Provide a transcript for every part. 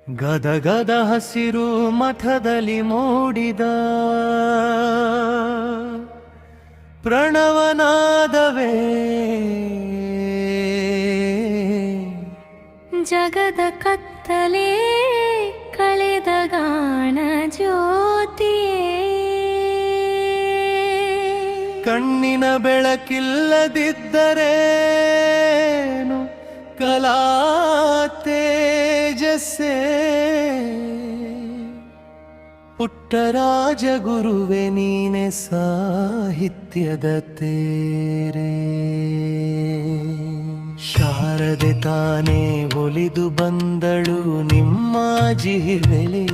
ಗದಗದ ಹಸಿರು ಮಠದಲ್ಲಿ ಮೂಡಿದ ಪ್ರಣವನಾದವೇ ಜಗದ ಕತ್ತಲೆ ಕಳೆದ ಗಾನ ಜ್ಯೋತಿಯೇ ಕಣ್ಣಿನ ಬೆಳಕಿಲ್ಲದಿದ್ದರೇನು ಕಲಾ ತೇಜಸ್ಸೇ ಪುಟ್ಟರಾಜ ಗುರುವೆ ನೀನೆ ಸಾಹಿತ್ಯದ ತೇರೆ ಶಾರದೆ ತಾನೇ ಒಲಿದು ಬಂದಳು ನಿಮ್ಮ ಜಿಹಿವೆಲೆ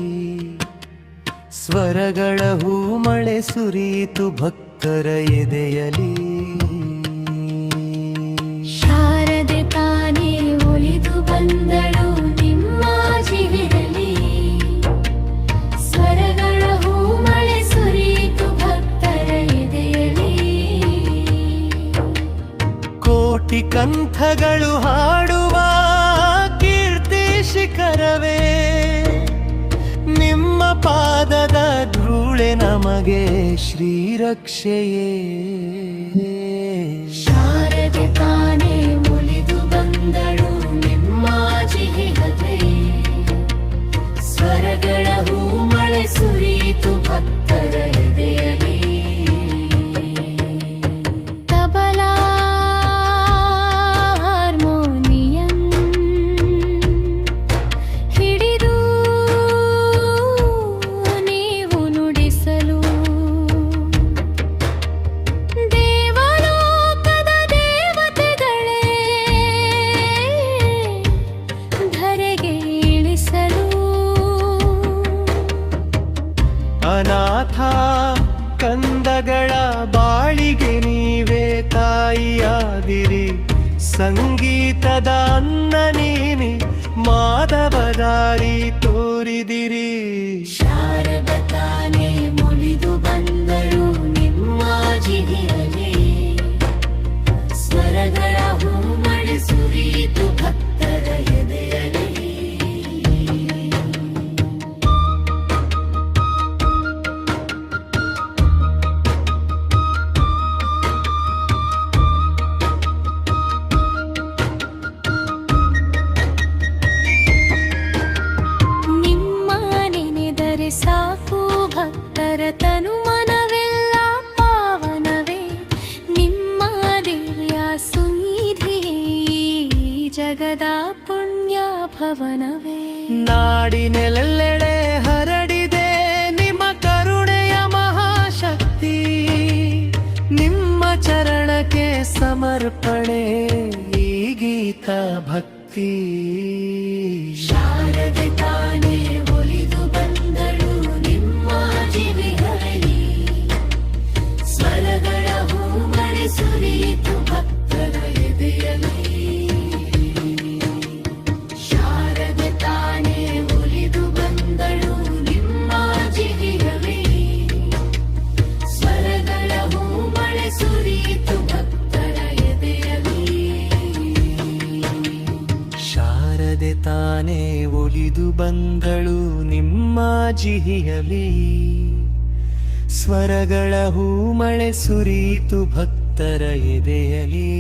ಸ್ವರಗಳ ಹೂಮಳೆ ಸುರಿಯಿತು ಭಕ್ತರ ಎದೆಯಲಿ ಶಾರದೆ ತಾನೇ ಒಲಿದು ಬಂದಳು ನಿಮ್ಮ ಜಿಹಿರಲಿ ಸ್ವರಗಳ ಹೂಮಳೆ ಸುರಿಯಿತು ಭಕ್ತರ ಎದೆಯಲಿ ಕೋಟಿ ಕಂಠಗಳು ಹಾಡುವ ಕೀರ್ತಿ ಶಿಖರವೇ ನಿಮ್ಮ ಪಾದದ ಧೂಳೆ ನಮಗೆ ಶ್ರೀರಕ್ಷೆಯೇ ಶಾರದೆ ತಾನೇ ಒಲಿದು ಬಂದಳು ನಿಮ್ಮ ಜಿಹಿರಲಿ ಸ್ವರಗಳ ಹೂಮಳೆ ಸುರಿಯಿತು ಭಕ್ತರ ಎದೆಯಲಿ ತಬಲಾ ಹಾರ್ಮೋನಿಯಂ ಹಿಡಿದು ನೀವು ನುಡಿಸಲು ದೇವಲೋಕದ ದೇವತೆಗಳೇ ಧರೆಗೆ ಇಳಿಸಲು ಅನಾಥ ಕಂದಗಳ ಬಾಳಿಗೆ ನೀವೇ ತಾಯಿಯಾದಿರಿ ಸಂಗೀತದ ಅನ್ನ ನೀನಿ ಮಾಧವದಾರಿ ತೋರಿದಿರಿ ಶಾರದ ತಾನೇ ಮುಳಿದು ಬಂದಳು ನಿಮ್ಮ ಜಿಹಿರಲಿ ಸ್ವರಗಳ ಹೂಮಳೆ ಸುರಿಯಿತು ಭಕ್ತರ ಎದೆಯಲಿ ನಿಮ್ಮ ನೆನೆದರೆ ಸಾಕು ಭಕ್ತರ ತನು ಮನವೆಲ್ಲ ಪಾವನವೇ ನಿಮ್ಮ ದಿವ್ಯ ಸುನಿಧಿಯೇ ಈ ಜಗದ ಪುಣ್ಯ ಭವನವೇ ನಾಡಿನೆಲ್ಲೆಡೆ ಹರಡಿದೆ ನಿಮ್ಮ ಕರುಣೆಯ ಮಹಾಶಕ್ತಿ ನಿಮ್ಮ ಚರಣಕ್ಕೆ ಸಮರ್ಪಣೆ ಈ ಗೀತ ಭಕ್ತಿ ಶಾರದೆ ತಾನೇ ಒಲಿದು ಬಂದಳು ನಿಮ್ಮ ಜಿಹಿರಲಿ ಸ್ವರಗಳ ಹೂಮಳೆ ಸುರಿಯಿತು ಭಕ್ತರ ಎದೆಯಲಿ ಶಾರದೆ ತಾನೇ ಒಲಿದು ಬಂದಳು ನಿಮ್ಮ ಜಿಹಿರಲಿ ಸ್ವರಗಳ ಹೂಮಳೆ ಸುರಿಯಿತು ಭಕ್ತರ ಎದೆಯಲಿ ಶಾರದೆ ತಾನೇ ಒಲಿದು ಬಂದಳು ನಿಮ್ಮ ಜಿಹಿಯಲಿ ಸ್ವರಗಳ ಹೂಮಳೆ ಸುರಿಯಿತು ಭಕ್ತರ ಎದೆಯಲಿ